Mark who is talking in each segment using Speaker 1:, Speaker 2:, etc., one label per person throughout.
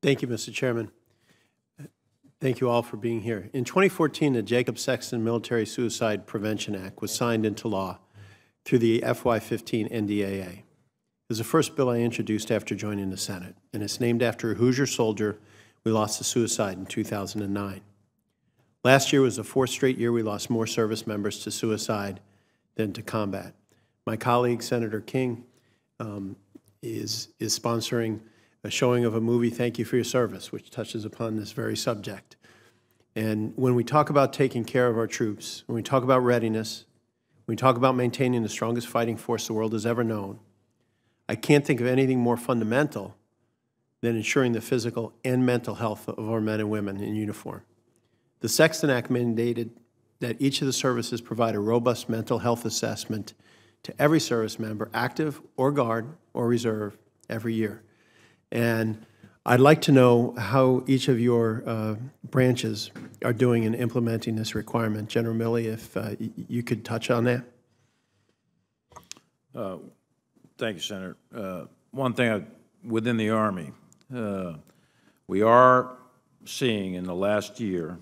Speaker 1: Thank you, Mr. Chairman. Thank you all for being here. In 2014, the Jacob Sexton Military Suicide Prevention Act was signed into law through the FY15 NDAA. It was the first bill I introduced after joining the Senate, and it's named after a Hoosier soldier we lost to suicide in 2009. Last year was the fourth straight year we lost more service members to suicide than to combat. My colleague, Senator King, is sponsoring a showing of a movie, Thank You for Your Service, which touches upon this very subject. And when we talk about taking care of our troops, when we talk about readiness, when we talk about maintaining the strongest fighting force the world has ever known, I can't think of anything more fundamental than ensuring the physical and mental health of our men and women in uniform. The Sexton Act mandated that each of the services provide a robust mental health assessment to every service member, active or guard or reserve, every year. And I'd like to know how each of your branches are doing in implementing this requirement. General Milley, if you could touch on that.
Speaker 2: Thank you, Senator. One thing within the Army, we are seeing in the last year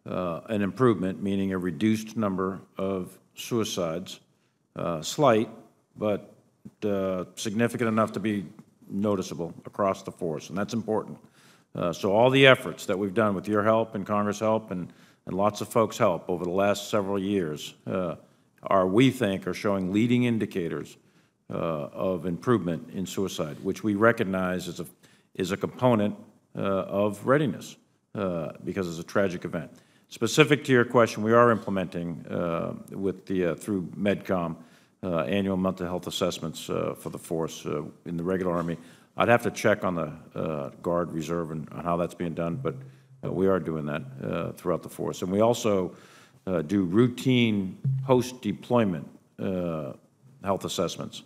Speaker 2: an improvement, meaning a reduced number of suicides, slight, but significant enough to be noticeable across the force, and that's important. So all the efforts that we've done with your help and Congress help and lots of folks' help over the last several years we think, are showing leading indicators of improvement in suicide, which we recognize is a component of readiness because it's a tragic event. Specific to your question, we are implementing through MedCom annual mental health assessments for the force in the regular Army. I'd have to check on the Guard Reserve and on how that's being done, but we are doing that throughout the force. And we also do routine post-deployment health assessments.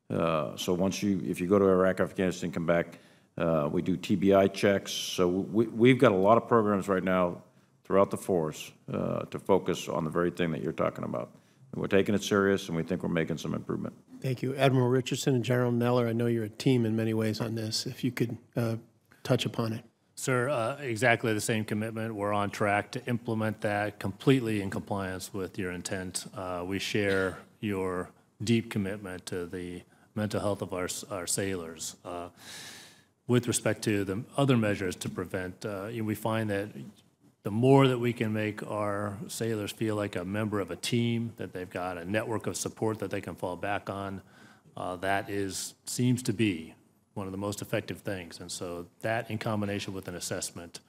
Speaker 2: So if you go to Iraq, Afghanistan, come back, we do TBI checks. So we've got a lot of programs right now throughout the force to focus on the very thing that you're talking about. And we're taking it serious, and we think we're making some improvement.
Speaker 1: Thank you. Admiral Richardson and General Neller, I know you're a team in many ways on this. If you could touch upon it.
Speaker 3: Sir, exactly the same commitment. We're on track to implement that completely in compliance with your intent. We share your deep commitment to the mental health of our sailors. With respect to the other measures to prevent, we find that the more that we can make our sailors feel like a member of a team, that they've got a network of support that they can fall back on, that seems to be one of the most effective things. And so that, in combination with an assessment,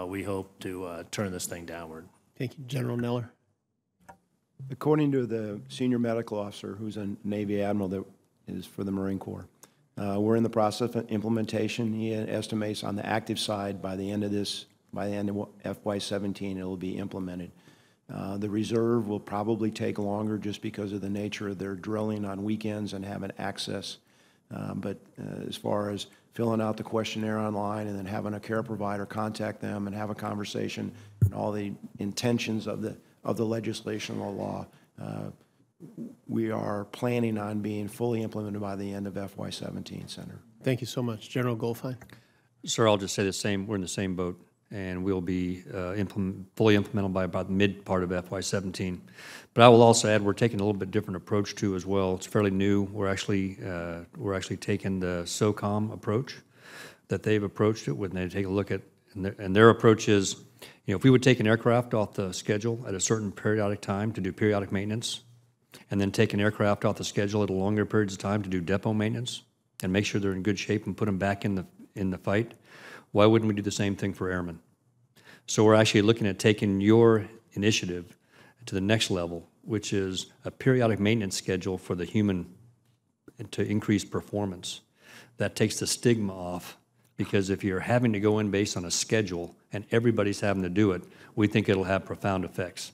Speaker 3: we hope to turn this thing downward.
Speaker 1: Thank you. General Neller.
Speaker 4: According to the senior medical officer, who's a Navy admiral that is for the Marine Corps, we're in the process of implementation. He estimates on the active side by the end of FY17, it will be implemented. The reserve will probably take longer just because of the nature of their drilling on weekends and having access. But as far as filling out the questionnaire online and then having a care provider contact them and have a conversation and all the intentions of the legislation or law, we are planning on being fully implemented by the end of FY17, Senator.
Speaker 1: Thank you so much. General Goldfein.
Speaker 5: Sir, I'll just say the same. We're in the same boat, and we'll be fully implemented by about the mid part of FY17. But I will also add we're taking a little bit different approach too as well. It's fairly new. We're actually taking the SOCOM approach that they've approached it with. And they take a look at, and their approach is, if we would take an aircraft off the schedule at a certain periodic time to do periodic maintenance, and then take an aircraft off the schedule at a longer periods of time to do depot maintenance and make sure they're in good shape and put them back in the fight, why wouldn't we do the same thing for airmen? So we're actually looking at taking your initiative to the next level, which is a periodic maintenance schedule for the human to increase performance. That takes the stigma off, because if you're having to go in based on a schedule and everybody's having to do it, we think it'll have profound effects.